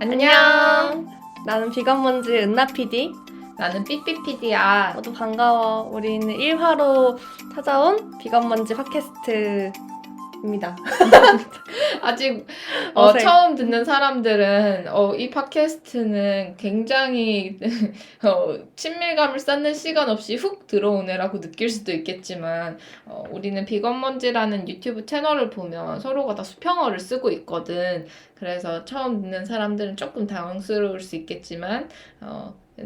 안녕. 나는 비건먼지 은나 PD. 나는 삐삐PD야. 모두 반가워. 우리는 1화로 찾아온 비건먼지 팟캐스트입니다. 아직 어색. 처음 듣는 사람들은 이 팟캐스트는 굉장히 친밀감을 쌓는 시간 없이 훅 들어오네라고 느낄 수도 있겠지만 우리는 비건먼지라는 유튜브 채널을 보면 서로가 다 수평어를 쓰고 있거든. 그래서 처음 듣는 사람들은 조금 당황스러울 수 있겠지만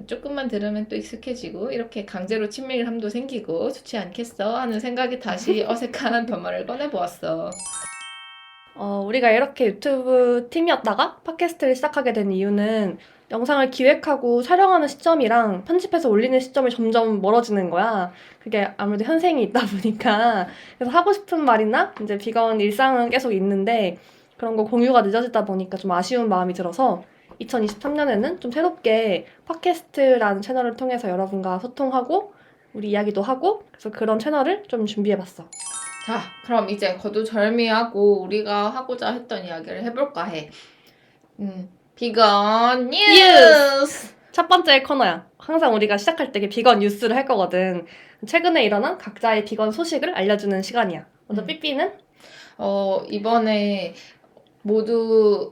조금만 들으면 또 익숙해지고 이렇게 강제로 친밀감도 생기고 좋지 않겠어 하는 생각이 다시 어색한 변말을 꺼내보았어. 우리가 이렇게 유튜브 팀이었다가 팟캐스트를 시작하게 된 이유는 영상을 기획하고 촬영하는 시점이랑 편집해서 올리는 시점이 점점 멀어지는 거야. 그게 아무래도 현생이 있다 보니까. 그래서 하고 싶은 말이나 이제 비건 일상은 계속 있는데 그런 거 공유가 늦어지다 보니까 좀 아쉬운 마음이 들어서 2023년에는 좀 새롭게 팟캐스트라는 채널을 통해서 여러분과 소통하고 우리 이야기도 하고 그래서 그런 채널을 좀 준비해봤어. 자, 그럼 이제 거두절미하고 우리가 하고자 했던 이야기를 해볼까 해. 비건 뉴스! 첫 번째 코너야. 항상 우리가 시작할 때 비건 뉴스를 할 거거든. 최근에 일어난 각자의 비건 소식을 알려주는 시간이야. 먼저 삐삐는? 이번에 모두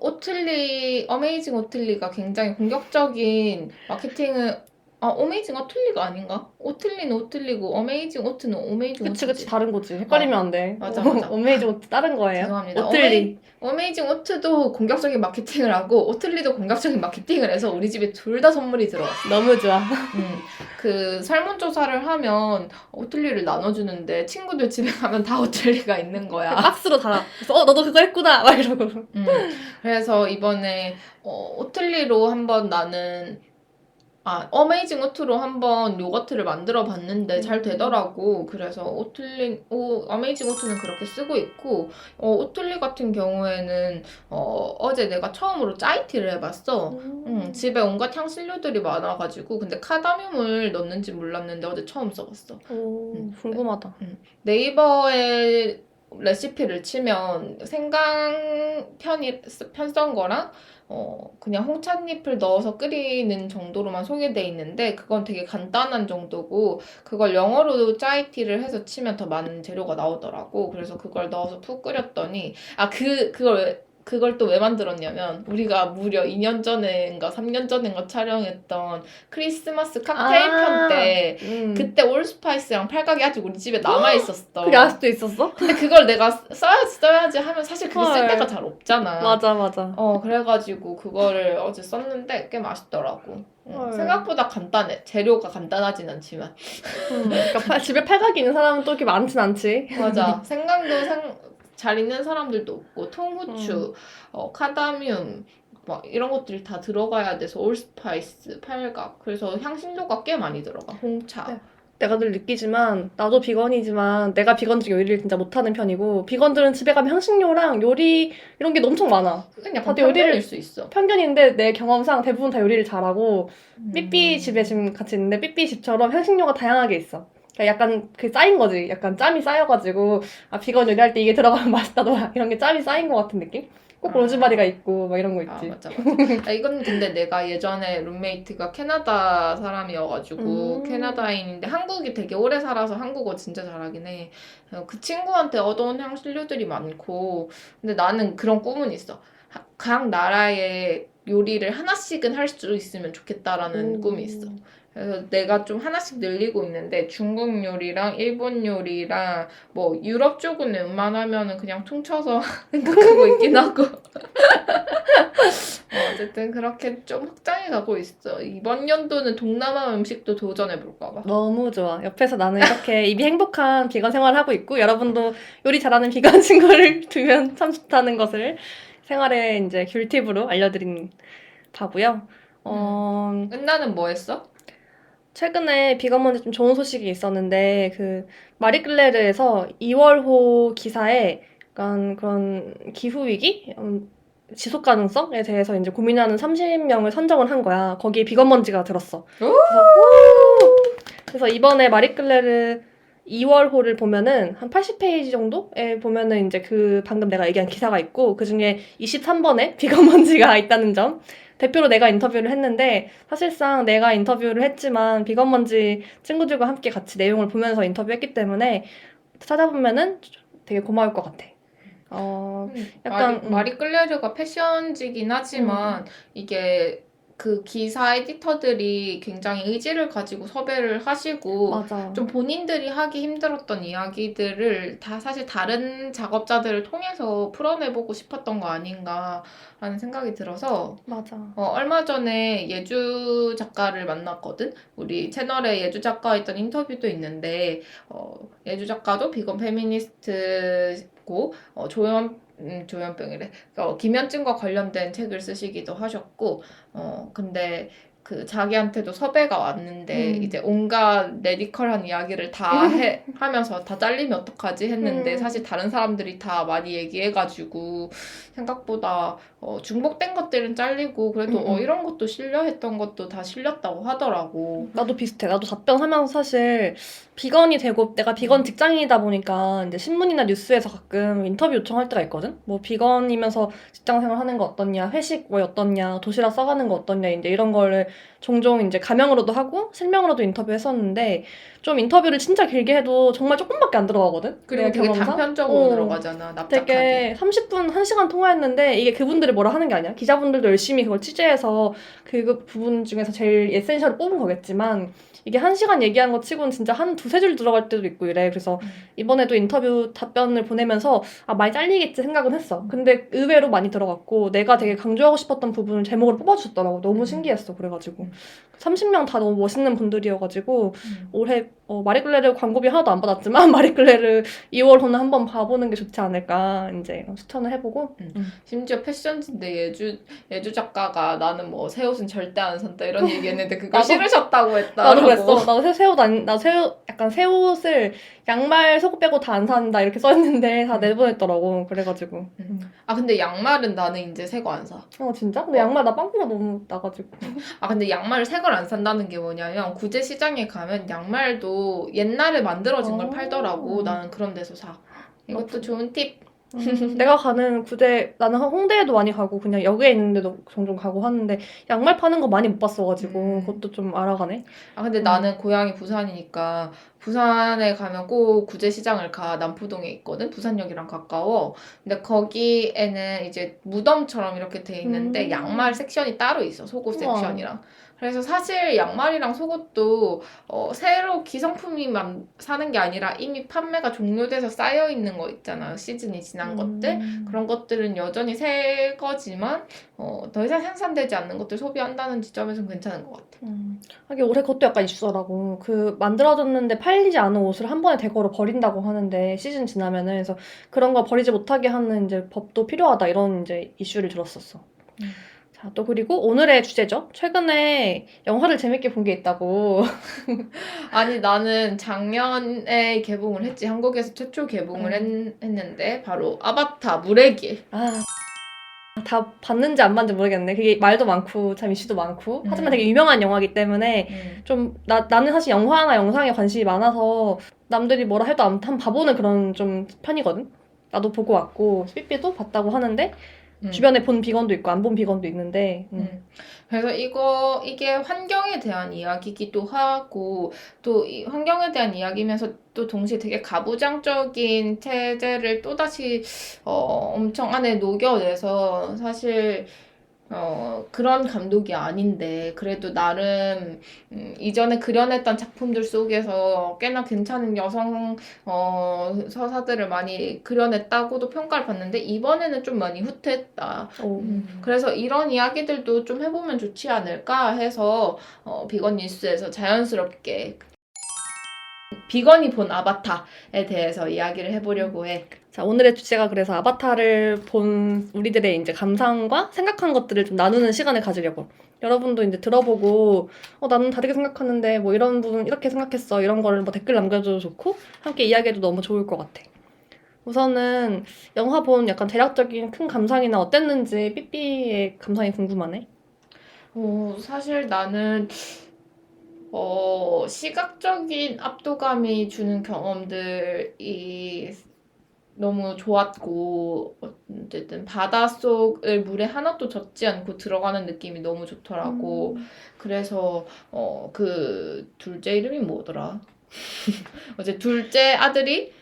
어메이징 오틀리가 굉장히 공격적인 마케팅을 어메이징 오틀리가 아닌가? 오틀리는 오틀리고 어메이징 오트는 오메이징 오트지. 그치 다른 거지. 헷갈리면 안 돼. 맞아. 오메이징 오트 다른 거예요. 죄송합니다. 오틀리. 어메이징 오트도 공격적인 마케팅을 하고 오틀리도 공격적인 마케팅을 해서 우리 집에 둘 다 선물이 들어왔어. 너무 좋아. 그 설문조사를 하면 오틀리를 나눠주는데 친구들 집에 가면 다 오틀리가 있는 거야. 박스로 달아. 그래서 너도 그거 했구나 막 이러고. 그래서 이번에 오틀리로 한번 어메이징 오트로 한번 요거트를 만들어 봤는데 잘 되더라고. 그래서 어메이징 오트는 그렇게 쓰고 있고, 오틀리 같은 경우에는, 어제 내가 처음으로 짜이티를 해봤어. 집에 온갖 향신료들이 많아가지고, 근데 카다뮴을 넣는지 몰랐는데 어제 처음 써봤어. 궁금하다. 네이버에 레시피를 치면 생강 편썬 거랑 그냥 홍찻잎을 넣어서 끓이는 정도로만 소개돼 있는데 그건 되게 간단한 정도고 그걸 영어로 짜이티를 해서 치면 더 많은 재료가 나오더라고. 그래서 그걸 넣어서 푹 끓였더니 그걸 또 왜 만들었냐면 우리가 무려 2년 전인가 3년 전인가 촬영했던 크리스마스 칵테일 편 때 그때 올스파이스랑 팔각이 아직 우리 집에 남아있었어. 그게 아직도 있었어? 근데 그걸 내가 써야지 하면 사실 그게 쓸 때가 잘 없잖아. 맞아. 그래가지고 그거를 어제 썼는데 꽤 맛있더라고. 생각보다 간단해. 재료가 간단하진 않지만. 그러니까 집에 팔각이 있는 사람은 또 이렇게 많진 않지. 맞아. 생강도 잘 있는 사람들도 없고 통후추, 카다뮴 막 이런 것들이 다 들어가야 돼서 올스파이스, 팔각 그래서 향신료가 꽤 많이 들어가. 홍차. 네. 내가 늘 느끼지만 나도 비건이지만 내가 비건들 요리를 진짜 못하는 편이고 비건들은 집에 가면 향신료랑 요리 이런 게 엄청 많아. 그냥 약간 다들 편견일 수 있어. 편견인데 내 경험상 대부분 다 요리를 잘하고 삐삐 집에 지금 같이 있는데 삐삐 집처럼 향신료가 다양하게 있어. 그러니까 약간 그 쌓인 거지. 약간 짬이 쌓여가지고 비건 요리할 때 이게 들어가면 맛있다더라 이런 게 짬이 쌓인 것 같은 느낌? 꼭 로즈마리가 있고 막 이런 거 있지. 맞아. 이건 근데 내가 예전에 룸메이트가 캐나다 사람이어가지고 캐나다인인데 한국이 되게 오래 살아서 한국어 진짜 잘하긴 해. 그 친구한테 얻어온 향신료들이 많고 근데 나는 그런 꿈은 있어. 각 나라의 요리를 하나씩은 할 수 있으면 좋겠다라는 꿈이 있어. 그래서 내가 좀 하나씩 늘리고 있는데 중국 요리랑 일본 요리랑 뭐 유럽 쪽은 웬만하면은 그냥 퉁쳐서 생각하고 있긴 하고 어쨌든 그렇게 좀 확장해 가고 있어. 이번 연도는 동남아 음식도 도전해 볼까 봐. 너무 좋아. 옆에서 나는 이렇게 입이 행복한 비건 생활을 하고 있고 여러분도 요리 잘하는 비건 친구를 두면 참 좋다는 것을 생활의 이제 귤팁으로 알려드린 바고요. 은나는 뭐 했어? 최근에 비건먼지 좀 좋은 소식이 있었는데 그 마리끌레르에서 2월호 기사에 약간 그런 기후 위기, 지속 가능성에 대해서 이제 고민하는 30명을 선정을 한 거야. 거기에 비건먼지가 들었어. 그래서 이번에 마리끌레르 2월호를 보면은 한 80페이지 정도에 보면은 이제 그 방금 내가 얘기한 기사가 있고 그 중에 23번에 비건먼지가 있다는 점 대표로 내가 인터뷰를 했는데 사실상 내가 인터뷰를 했지만 비건먼지 친구들과 함께 같이 내용을 보면서 인터뷰했기 때문에 찾아보면은 되게 고마울 것 같아. 약간 마리끌레르가 패션지긴 하지만 이게 그 기사 에디터들이 굉장히 의지를 가지고 섭외를 하시고 맞아. 좀 본인들이 하기 힘들었던 이야기들을 다 사실 다른 작업자들을 통해서 풀어내보고 싶었던 거 아닌가 하는 생각이 들어서 맞아. 얼마 전에 예주 작가를 만났거든. 우리 채널에 예주 작가 있던 인터뷰도 있는데 예주 작가도 비건 페미니스트고 조현병이래. 기면증과 관련된 책을 쓰시기도 하셨고, 근데 그 자기한테도 섭외가 왔는데 이제 온갖 레디컬한 이야기를 다 하면서 다 잘리면 어떡하지 했는데 사실 다른 사람들이 다 많이 얘기해가지고 생각보다 중복된 것들은 잘리고 그래도 이런 것도 실려 했던 것도 다 실렸다고 하더라고. 나도 비슷해. 나도 답변하면서 사실 비건이 되고 내가 비건 직장인이다 보니까 이제 신문이나 뉴스에서 가끔 인터뷰 요청할 때가 있거든. 뭐 비건이면서 직장 생활 하는 거 어떻냐, 회식 뭐 어떻냐, 도시락 싸가는 거 어떻냐, 이제 이런 거를 종종 이제 가명으로도 하고 실명으로도 인터뷰했었는데 좀 인터뷰를 진짜 길게 해도 정말 조금밖에 안 들어가거든. 그리고 내가 되게 경험상. 단편적으로 들어가잖아. 납작하게. 되게 30분, 1시간 통화했는데 이게 그분들이 뭐라 하는 게 아니야. 기자분들도 열심히 그걸 취재해서 그 부분 중에서 제일 에센셜을 뽑은 거겠지만 이게 1시간 얘기한 거 치고는 진짜 한 두세 줄 들어갈 때도 있고 이래. 그래서 이번에도 인터뷰 답변을 보내면서 많이 잘리겠지 생각은 했어. 근데 의외로 많이 들어갔고 내가 되게 강조하고 싶었던 부분을 제목으로 뽑아주셨더라고. 너무 신기했어. 그래가지고 30명 다 너무 멋있는 분들이어가지고 올해 마리끌레르 광고비 하나도 안 받았지만 마리끌레르 2월 호는 한번 봐보는 게 좋지 않을까 이제 추천을 해보고. 심지어 패션지인데 예주 작가가 나는 뭐 새 옷은 절대 안 산다 이런 얘기했는데 그걸 싫으셨다고 했다. 나도 그랬어. 약간 새 옷을 양말 속옷 빼고 다 안 산다 이렇게 써있는데 다 내보냈더라고. 그래가지고. 근데 양말은 나는 이제 새 거 안 사. 진짜? 근데 양말 나 빵꾸가 너무 나가지고. 근데 양말을 새 걸 안 산다는 게 뭐냐면 구제 시장에 가면 양말도 옛날에 만들어진 걸 팔더라고. 나는 그런 데서 사. 이것도 좋은 팁. 내가 가는 나는 홍대에도 많이 가고 그냥 역에 있는데도 종종 가고 하는데 양말 파는 거 많이 못 봤어가지고 그것도 좀 알아가네. 근데 나는 고향이 부산이니까 부산에 가면 꼭 구제시장을 가. 남포동에 있거든. 부산역이랑 가까워. 근데 거기에는 이제 무덤처럼 이렇게 돼 있는데 양말 섹션이 따로 있어. 속옷 우와. 섹션이랑. 그래서 사실 양말이랑 속옷도 새로 기성품이만 사는 게 아니라 이미 판매가 종료돼서 쌓여 있는 거 있잖아. 시즌이 지난 것들. 그런 것들은 여전히 새 거지만 더 이상 생산되지 않는 것들 소비한다는 지점에서는 괜찮은 것 같아. 하긴 올해 그것도 약간 이슈더라고. 그 만들어졌는데 팔리지 않은 옷을 한 번에 대거로 버린다고 하는데 시즌 지나면은 그래서 그런 거 버리지 못하게 하는 이제 법도 필요하다 이런 이제 이슈를 들었었어. 자, 또 그리고 오늘의 주제죠. 최근에 영화를 재밌게 본 게 있다고. 아니 나는 작년에 개봉을 했지. 한국에서 최초 개봉을 했는데 바로 아바타 물의 길. 다 봤는지 안 봤는지 모르겠네. 그게 말도 많고 참 이슈도 많고 하지만 되게 유명한 영화이기 때문에 좀 나는 사실 영화나 영상에 관심이 많아서 남들이 뭐라 해도 한번 봐보는 그런 좀 편이거든. 나도 보고 왔고 삐삐도 봤다고 하는데 주변에 본 비건도 있고 안 본 비건도 있는데 그래서 이게 환경에 대한 이야기이기도 하고 또 이 환경에 대한 이야기면서 또 동시에 되게 가부장적인 체제를 또다시 엄청 안에 녹여내서 사실 그런 감독이 아닌데 그래도 나름 이전에 그려냈던 작품들 속에서 꽤나 괜찮은 여성 서사들을 많이 그려냈다고도 평가를 받는데 이번에는 좀 많이 후퇴했다. 그래서 이런 이야기들도 좀 해보면 좋지 않을까 해서 비건 뉴스에서 자연스럽게 비건이 본 아바타에 대해서 이야기를 해보려고 해. 자, 오늘의 주제가 그래서 아바타를 본 우리들의 이제 감상과 생각한 것들을 좀 나누는 시간을 가지려고. 여러분도 이제 들어보고, 나는 다르게 생각하는데, 뭐 이런 부분 이렇게 생각했어. 이런 거를 뭐 댓글 남겨줘도 좋고, 함께 이야기해도 너무 좋을 것 같아. 우선은 영화 본 약간 대략적인 큰 감상이나 어땠는지 삐삐의 감상이 궁금하네. 사실 나는 시각적인 압도감이 주는 경험들이 너무 좋았고 어쨌든 바닷속을 물에 하나도 젖지 않고 들어가는 느낌이 너무 좋더라고. 그래서 그 둘째 이름이 뭐더라? 어제 둘째 아들이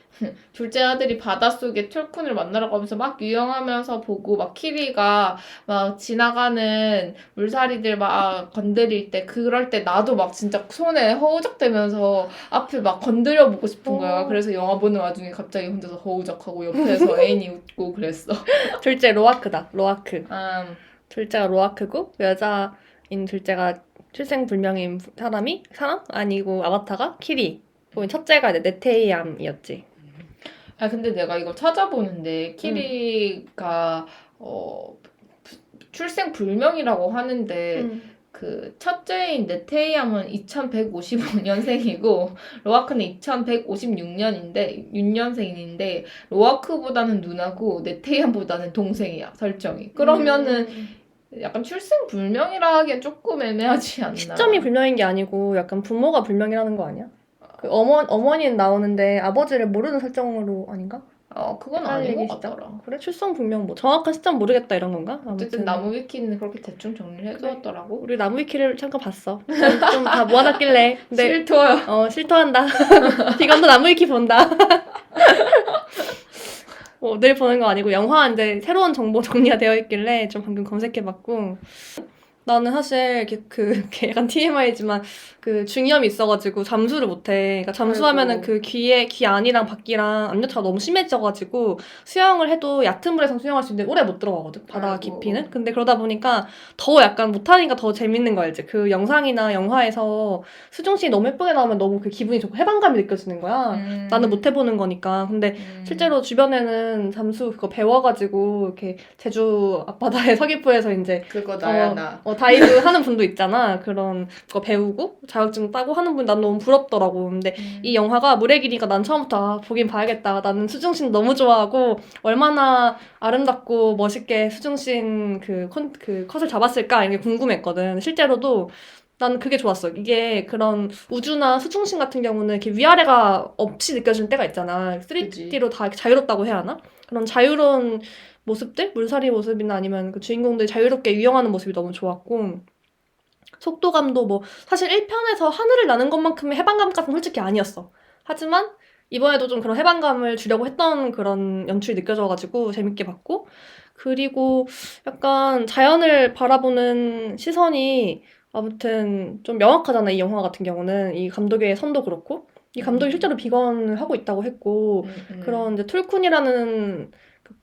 바닷속에 툴쿤을 만나러 가면서 막 유영하면서 보고 막 키리가 막 지나가는 물살이들 막 건드릴 때 그럴 때 나도 막 진짜 손에 허우적대면서 앞에 막 건드려 보고 싶은 거야. 그래서 영화 보는 와중에 갑자기 혼자서 허우적하고 옆에서 애인이 웃고 그랬어. 둘째 로아크다. 로아크. 음, 둘째가 로아크고 여자인 둘째가 출생불명인 사람 아니고 아바타가 키리. 그리고 첫째가 네테이암이었지. 근데 내가 이거 찾아보는데 응. 키리가 출생 불명이라고 하는데 응. 그 첫째인 네테이암은 2155년생이고 로아크는 2156년인데 6년생인데 로아크보다는 누나고 네테이암보다는 동생이야 설정이. 그러면은 약간 출생 불명이라 하기엔 조금 애매하지 않나. 시점이 불명인 게 아니고 약간 부모가 불명이라는 거 아니야? 그 어머니는 나오는데 아버지를 모르는 설정으로 아닌가? 그건 아닌 헷갈리기 것 시작. 같더라. 그래 출생 불명 뭐 정확한 시점 모르겠다 이런 건가? 어쨌든 아무튼 나무 위키는 그렇게 대충 정리를 해두었더라고. 우리 나무 위키를 잠깐 봤어. 좀 다 모아놨길래. 근데 싫더요. 실토한다. 비건도 나무 위키 본다. 늘 보는 거 아니고 영화 이제 새로운 정보 정리가 되어 있길래 좀 방금 검색해봤고 나는 사실 이렇게 약간 TMI지만 그 중이염이 있어가지고 잠수를 못해. 그러니까 잠수하면은 아이고. 그 귀 안이랑 밖이랑 압력차가 너무 심해져가지고 수영을 해도 얕은 물에서 수영할 수 있는데 오래 못 들어가거든. 바다 아이고. 깊이는. 근데 그러다 보니까 더 약간 못하니까 더 재밌는 거 알지? 그 영상이나 영화에서 수중씬이 너무 예쁘게 나오면 너무 그 기분이 좋고 해방감이 느껴지는 거야. 나는 못 해보는 거니까. 근데 실제로 주변에는 잠수 그거 배워가지고 이렇게 제주 앞바다의 서귀포에서 이제 그거 나야 나. 다이브 하는 분도 있잖아. 그런 거 배우고 자격증 따고 하는 분 난 너무 부럽더라고. 근데 이 영화가 물의 길이가 난 처음부터 보긴 봐야겠다. 나는 수중씬 너무 좋아하고 얼마나 아름답고 멋있게 수중씬 그 컷을 잡았을까 이게 궁금했거든. 실제로도 나는 그게 좋았어. 이게 그런 우주나 수중신 같은 경우는 이렇게 위아래가 없이 느껴지는 때가 있잖아. 3D로 다 이렇게 자유롭다고 해야 하나? 그런 자유로운 모습들? 물살이 모습이나 아니면 그 주인공들이 자유롭게 유영하는 모습이 너무 좋았고 속도감도 뭐 사실 1편에서 하늘을 나는 것만큼의 해방감까지는 솔직히 아니었어. 하지만 이번에도 좀 그런 해방감을 주려고 했던 그런 연출이 느껴져가지고 재밌게 봤고 그리고 약간 자연을 바라보는 시선이 아무튼 좀 명확하잖아. 이 영화 같은 경우는 이 감독의 선도 그렇고 이 감독이 실제로 비건을 하고 있다고 했고 그런 이제 툴쿤이라는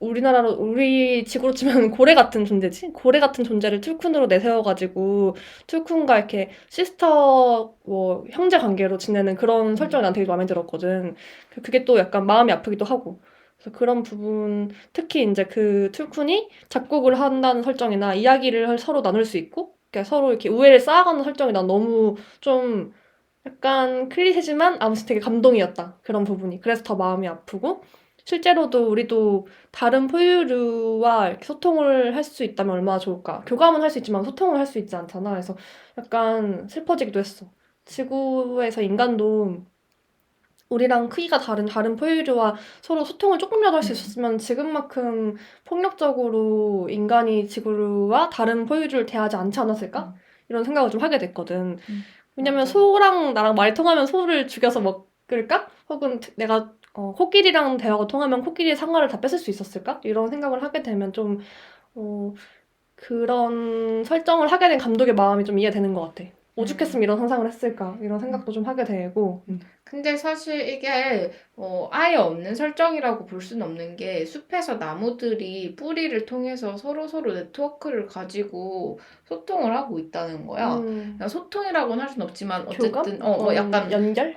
우리나라로 우리 지구로 치면 고래 같은 존재지? 고래 같은 존재를 툴쿤으로 내세워가지고 툴쿤과 이렇게 시스터 뭐 형제 관계로 지내는 그런 설정이 난 되게 마음에 들었거든. 그게 또 약간 마음이 아프기도 하고. 그래서 그런 부분 특히 이제 그 툴쿤이 작곡을 한다는 설정이나 이야기를 서로 나눌 수 있고 그러니까 서로 이렇게 우애를 쌓아가는 설정이 난 너무 좀 약간 클리셰지만 아무튼 되게 감동이었다. 그런 부분이. 그래서 더 마음이 아프고 실제로도 우리도 다른 포유류와 이렇게 소통을 할 수 있다면 얼마나 좋을까. 교감은 할 수 있지만 소통을 할 수 있지 않잖아. 그래서 약간 슬퍼지기도 했어. 지구에서 인간도 우리랑 크기가 다른 포유류와 서로 소통을 조금이라도 할 수 있었으면 지금만큼 폭력적으로 인간이 지구와 다른 포유류를 대하지 않지 않았을까? 이런 생각을 좀 하게 됐거든. 왜냐면 맞아. 소랑 나랑 말이 통하면 소를 죽여서 먹을까? 혹은 내가 코끼리랑 대화가 통하면 코끼리의 상아를 다 뺏을 수 있었을까? 이런 생각을 하게 되면 좀 그런 설정을 하게 된 감독의 마음이 좀 이해되는 것 같아. 오죽했으면 이런 상상을 했을까? 이런 생각도 좀 하게 되고. 근데 사실 이게 아예 없는 설정이라고 볼 수는 없는 게 숲에서 나무들이 뿌리를 통해서 서로서로 네트워크를 가지고 소통을 하고 있다는 거야. 그냥 소통이라고는 할 수는 없지만 어쨌든 교감? 뭐 약간 연결?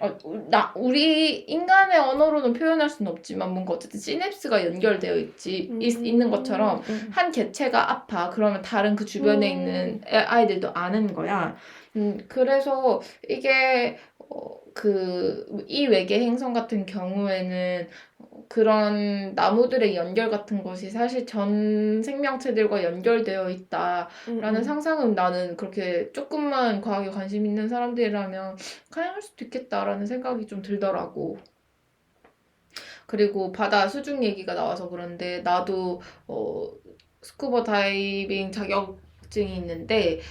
우리 인간의 언어로는 표현할 수는 없지만 뭔가 어쨌든 시냅스가 연결되어 있는 것처럼 한 개체가 아파. 그러면 다른 그 주변에 있는 아이들도 아는 거야. 그래서 이게 이 외계 행성 같은 경우에는 그런 나무들의 연결 같은 것이 사실 전 생명체들과 연결되어 있다라는 상상은 나는 그렇게 조금만 과학에 관심 있는 사람들이라면 가능할 수도 있겠다라는 생각이 좀 들더라고. 그리고 바다 수중 얘기가 나와서 그런데 나도 스쿠버 다이빙 자격증이 있는데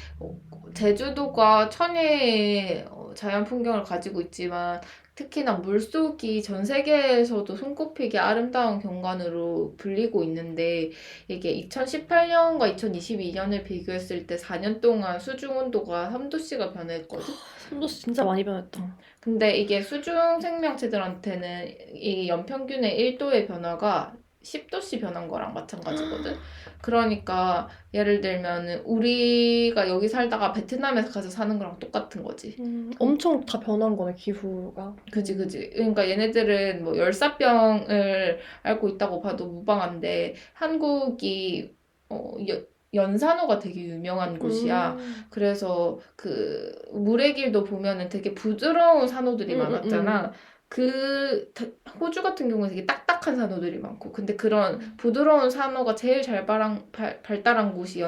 제주도가 천혜의 자연 풍경을 가지고 있지만 특히나 물속이 전 세계에서도 손꼽히게 아름다운 경관으로 불리고 있는데 이게 2018년과 2022년을 비교했을 때 4년 동안 수중 온도가 3도씨가 변했거든. 삼도씨 진짜 많이 변했다. 근데 이게 수중 생명체들한테는 이 연평균의 1도의 변화가 10도씩 변한 거랑 마찬가지거든. 그러니까 예를 들면 우리가 여기 살다가 베트남에서 가서 사는 거랑 똑같은 거지. 엄청 다 변한 거네, 기후가. 그지, 그지. 그러니까 얘네들은 뭐 열사병을 앓고 있다고 봐도 무방한데 한국이 연산호가 되게 유명한 곳이야. 그래서 그 물의 길도 보면은 되게 부드러운 산호들이 많았잖아. 호주 같은 경우는 되게 딱딱한 산호들이 많고, 근데 그런 부드러운 산호가 제일 잘 발달한 곳이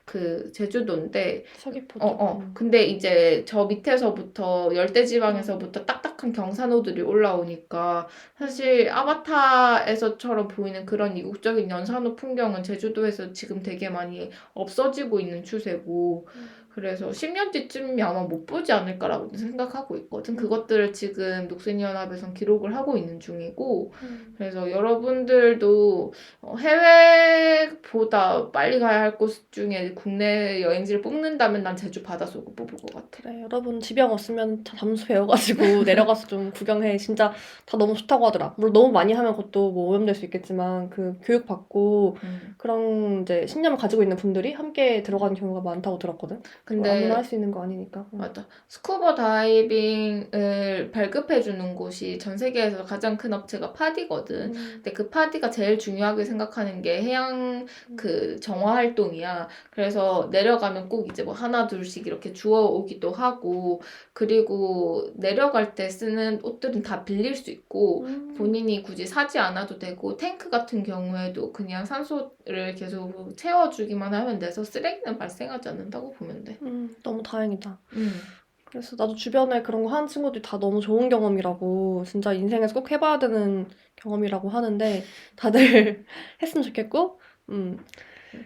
그 제주도인데, 서귀포 쪽. 근데 이제 저 밑에서부터 열대지방에서부터 딱딱한 경산호들이 올라오니까 사실 아바타에서처럼 보이는 그런 이국적인 연산호 풍경은 제주도에서 지금 되게 많이 없어지고 있는 추세고, 그래서 10년 뒤쯤이 아마 못 보지 않을까라고 생각하고 있거든. 그것들을 지금 녹색연합에선 기록을 하고 있는 중이고, 그래서 여러분들도 해외보다 빨리 가야 할 곳 중에 국내 여행지를 뽑는다면 난 제주 바닷속을 뽑을 것 같아. 그래, 여러분 지병 없으면 다 잠수 배워가지고 내려가서 좀 구경해. 진짜 다 너무 좋다고 하더라. 물론 너무 많이 하면 그것도 뭐 오염될 수 있겠지만 그 교육받고 그런 이제 신념을 가지고 있는 분들이 함께 들어가는 경우가 많다고 들었거든. 근데 아무나 할 수 있는 거 아니니까. 맞아. 스쿠버 다이빙을 발급해주는 곳이 전 세계에서 가장 큰 업체가 파디거든. 근데 그 파디가 제일 중요하게 생각하는 게 해양 그 정화 활동이야. 그래서 내려가면 꼭 이제 뭐 하나 둘씩 이렇게 주워오기도 하고, 그리고 내려갈 때 쓰는 옷들은 다 빌릴 수 있고 본인이 굳이 사지 않아도 되고, 탱크 같은 경우에도 그냥 산소를 계속 채워주기만 하면 돼서 쓰레기는 발생하지 않는다고 보면 돼. 너무 다행이다. 그래서 나도 주변에 그런 거 하는 친구들이 다 너무 좋은 경험이라고, 진짜 인생에서 꼭 해봐야 되는 경험이라고 하는데 다들 했으면 좋겠고.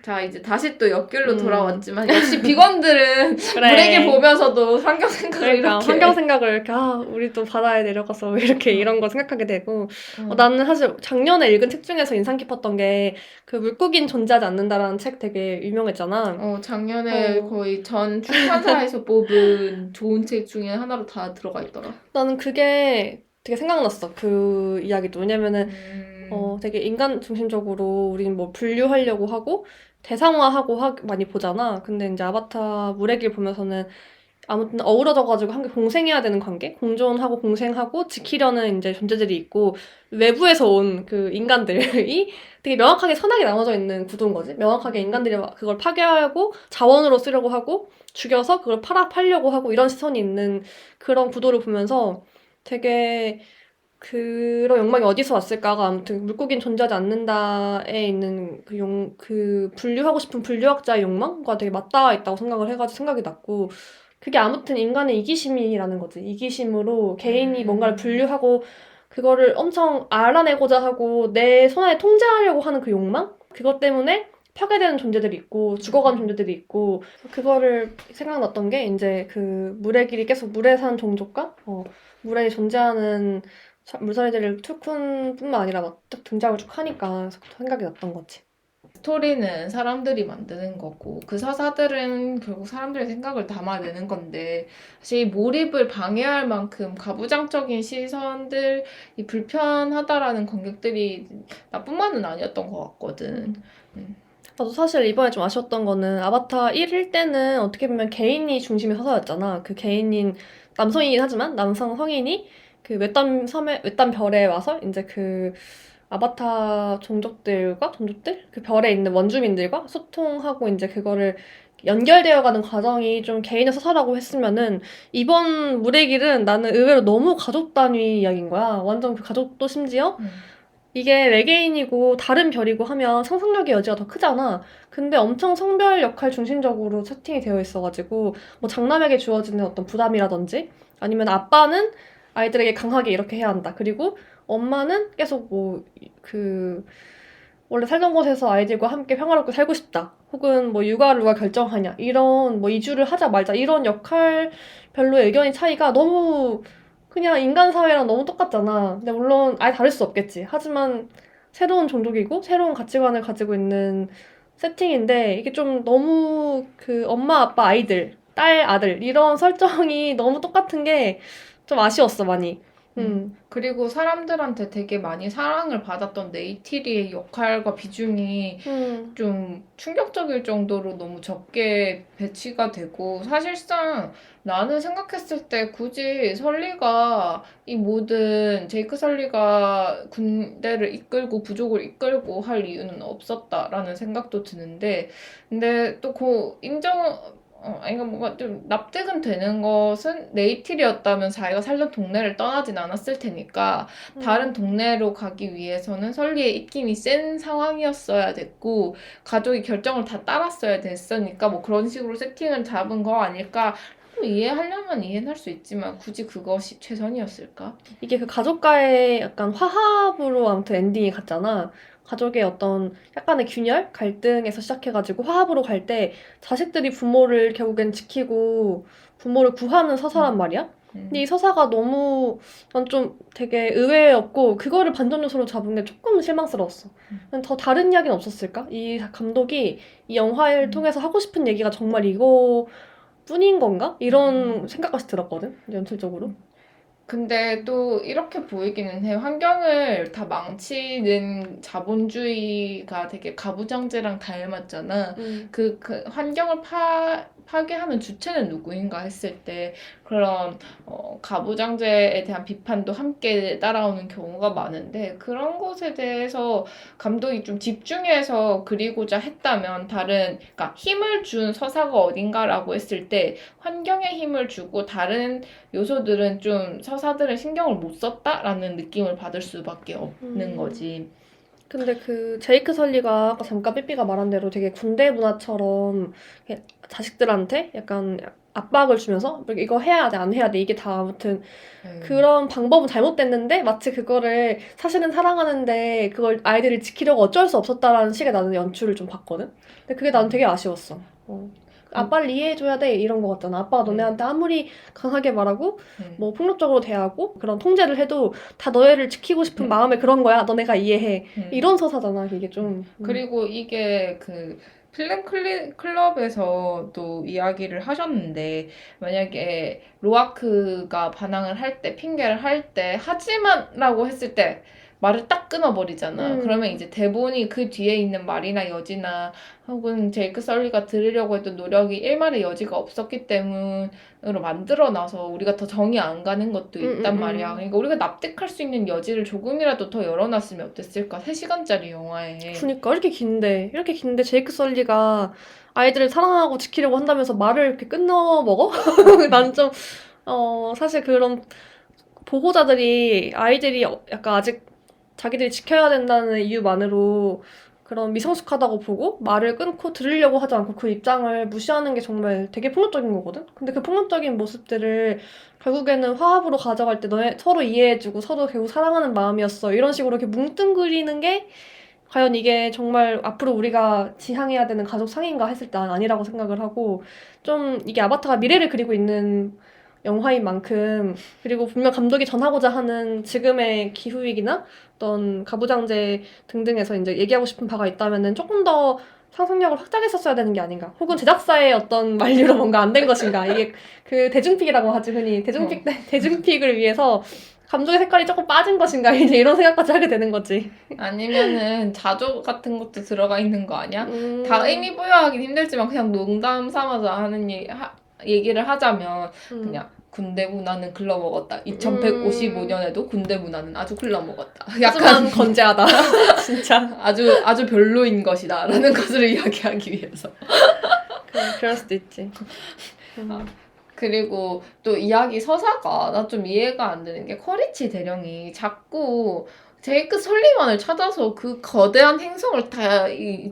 자, 이제 다시 또 역길로 돌아왔지만 역시 비건들은 그래. 물에게 보면서도 환경 생각을 그러니까 이렇게 환경 생각을 이렇게 우리도 바다에 내려가서 이렇게 이런 거 생각하게 되고. 나는 사실 작년에 읽은 책 중에서 인상 깊었던 게 그 물고기는 존재하지 않는다라는 책 되게 유명했잖아. 작년에 거의 전 출판사에서 뽑은 좋은 책 중에 하나로 다 들어가 있더라. 나는 그게 되게 생각났어, 그 이야기도. 왜냐면은 되게 인간 중심적으로 우리는 뭐 분류하려고 하고 대상화하고 많이 보잖아. 근데 이제 아바타 물의 길 보면서는 아무튼 어우러져가지고 함께 공생해야 되는 관계? 공존하고 공생하고 지키려는 이제 존재들이 있고, 외부에서 온 그 인간들이 되게 명확하게 선악이 나눠져 있는 구도인 거지. 명확하게 인간들이 그걸 파괴하고 자원으로 쓰려고 하고 죽여서 그걸 팔려고 하고 이런 시선이 있는 그런 구도를 보면서 되게 그런 욕망이 어디서 왔을까가, 아무튼 물고기는 존재하지 않는다에 있는 그 분류하고 싶은 분류학자의 욕망과 되게 맞닿아 있다고 생각을 해가지고 생각이 났고, 그게 아무튼 인간의 이기심이라는 거지. 이기심으로 개인이 뭔가를 분류하고 그거를 엄청 알아내고자 하고 내 손안에 통제하려고 하는 그 욕망? 그것 때문에 파괴되는 존재들이 있고 죽어가는 존재들이 있고, 그거를 생각났던 게 이제 그 물의 길이 계속 물에 산 종족과 물에 존재하는 물살이들을 투쿤뿐만 아니라 막 쭉 등장을 쭉 하니까 생각이 났던 거지. 스토리는 사람들이 만드는 거고 그 서사들은 결국 사람들의 생각을 담아내는 건데, 사실 몰입을 방해할 만큼 가부장적인 시선들이 불편하다라는 관객들이 나뿐만은 아니었던 것 같거든. 나도 사실 이번에 좀 아쉬웠던 거는 아바타 1일 때는 어떻게 보면 개인이 중심의 서사였잖아. 그 개인인 남성이긴 하지만 남성 성인이 그 외딴 별에 와서 이제 그 아바타 종족들 그 별에 있는 원주민들과 소통하고 이제 그거를 연결되어 가는 과정이 좀 개인의 서사라고 했으면은, 이번 물의 길은 나는 의외로 너무 가족 단위 이야기인 거야. 완전 그 가족도 심지어 이게 외계인이고 다른 별이고 하면 상상력의 여지가 더 크잖아. 근데 엄청 성별 역할 중심적으로 세팅이 되어 있어가지고 뭐 장남에게 주어지는 어떤 부담이라든지, 아니면 아빠는 아이들에게 강하게 이렇게 해야 한다. 그리고 엄마는 계속 원래 살던 곳에서 아이들과 함께 평화롭게 살고 싶다. 혹은 뭐 육아를 누가 결정하냐. 이런 뭐 이주를 하자 말자. 이런 역할별로의 의견의 차이가 너무 그냥 인간 사회랑 너무 똑같잖아. 근데 물론 아예 다를 수 없겠지. 하지만 새로운 종족이고 새로운 가치관을 가지고 있는 세팅인데 이게 좀 너무 그 엄마, 아빠, 아이들, 딸, 아들 이런 설정이 너무 똑같은 게 좀 아쉬웠어, 많이. 그리고 사람들한테 되게 많이 사랑을 받았던 네이티리의 역할과 비중이 좀 충격적일 정도로 너무 적게 배치가 되고, 사실상 나는 생각했을 때 굳이 설리가 이 모든 제이크 설리가 군대를 이끌고 부족을 이끌고 할 이유는 없었다라는 생각도 드는데, 근데 또 그 아니, 뭔가 좀 납득은 되는 것은 네이틸이었다면 자기가 살던 동네를 떠나진 않았을 테니까 다른 동네로 가기 위해서는 설리의 입김이 센 상황이었어야 됐고 가족이 결정을 다 따랐어야 됐으니까 뭐 그런 식으로 세팅을 잡은 거 아닐까. 이해하려면 이해는 할 수 있지만 굳이 그것이 최선이었을까? 이게 그 가족과의 약간 화합으로 아무튼 엔딩이 갔잖아. 가족의 어떤 약간의 균열, 갈등에서 시작해가지고 화합으로 갈 때 자식들이 부모를 결국엔 지키고 부모를 구하는 서사란 말이야. 근데 이 서사가 너무 난 좀 되게 의외였고 그거를 반전 요소로 잡은 게 조금 실망스러웠어. 더 다른 이야기는 없었을까? 이 감독이 이 영화를 통해서 하고 싶은 얘기가 정말 이거 뿐인 건가? 이런 생각까지 들었거든, 연출적으로. 근데 또 이렇게 보이기는 해. 환경을 다 망치는 자본주의가 되게 가부장제랑 닮았잖아. 그 환경을 파괴하는 주체는 누구인가 했을 때 그런 가부장제에 대한 비판도 함께 따라오는 경우가 많은데 그런 것에 대해서 감독이 좀 집중해서 그리고자 했다면 그러니까 힘을 준 서사가 어딘가라고 했을 때 환경에 힘을 주고 다른 요소들은 좀 서사들은 신경을 못 썼다라는 느낌을 받을 수밖에 없는 거지. 근데 그 제이크 설리가 아까 잠깐 삐삐가 말한 대로 되게 군대 문화처럼 이렇게 자식들한테 약간 압박을 주면서 이거 해야 돼, 안 해야 돼, 이게 다 아무튼 그런 방법은 잘못됐는데 마치 그거를 사실은 사랑하는데 그걸 아이들을 지키려고 어쩔 수 없었다라는 식의 나는 연출을 좀 봤거든? 근데 그게 나는 되게 아쉬웠어. 아빠를 이해해줘야 돼 이런 거 같잖아. 아빠가 너네한테 아무리 강하게 말하고 뭐 폭력적으로 대하고 그런 통제를 해도 다 너희를 지키고 싶은 마음에 그런 거야. 너네가 이해해. 이런 서사잖아 이게 좀. 그리고 이게 그 필름 클럽에서도 이야기를 하셨는데 만약에 로아크가 반항을 할 때 핑계를 할 때 하지만라고 했을 때 말을 딱 끊어버리잖아. 그러면 이제 대본이 그 뒤에 있는 말이나 여지나 혹은 제이크 설리가 들으려고 했던 노력이 일말의 여지가 없었기 때문으로 만들어놔서 우리가 더 정이 안 가는 것도 있단 말이야. 그러니까 우리가 납득할 수 있는 여지를 조금이라도 더 열어놨으면 어땠을까? 3시간짜리 영화에. 그러니까 이렇게 긴데 제이크 설리가 아이들을 사랑하고 지키려고 한다면서 말을 이렇게 끊어 먹어? 난 좀 사실 그런 보호자들이 아이들이 약간 아직 자기들이 지켜야 된다는 이유만으로 그런 미성숙하다고 보고 말을 끊고 들으려고 하지 않고 그 입장을 무시하는 게 정말 되게 폭력적인 거거든? 근데 그 폭력적인 모습들을 결국에는 화합으로 가져갈 때 너네 서로 이해해주고 서로 결국 사랑하는 마음이었어. 이런 식으로 이렇게 뭉뚱그리는 게 과연 이게 정말 앞으로 우리가 지향해야 되는 가족 상인가 했을 때 아니라고 생각을 하고 좀 이게 아바타가 미래를 그리고 있는 영화인 만큼 그리고 분명 감독이 전하고자 하는 지금의 기후위기나 어떤 가부장제 등등에서 이제 얘기하고 싶은 바가 있다면은 조금 더 상상력을 확장했었어야 되는 게 아닌가. 혹은 제작사의 어떤 만류로 뭔가 안 된 것인가. 이게 그 대중픽이라고 하지 흔히 대중픽을 위해서 감독의 색깔이 조금 빠진 것인가 이제 이런 생각까지 하게 되는 거지. 아니면은 자조 같은 것도 들어가 있는 거 아니야? 다 의미 부여하긴 힘들지만 그냥 농담 삼아서 하는 얘기를 하자면 그냥 군대 문화는 글러먹었다. 2155년에도 군대 문화는 아주 글러먹었다. 약간 건재하다. 진짜. 아주 별로인 것이다. 라는 것을 이야기하기 위해서. 그럴 수도 있지. 그리고 또 이야기 서사가 나 좀 이해가 안 되는 게 커리치 대령이 자꾸 제이크 설리만을 찾아서 그 거대한 행성을 다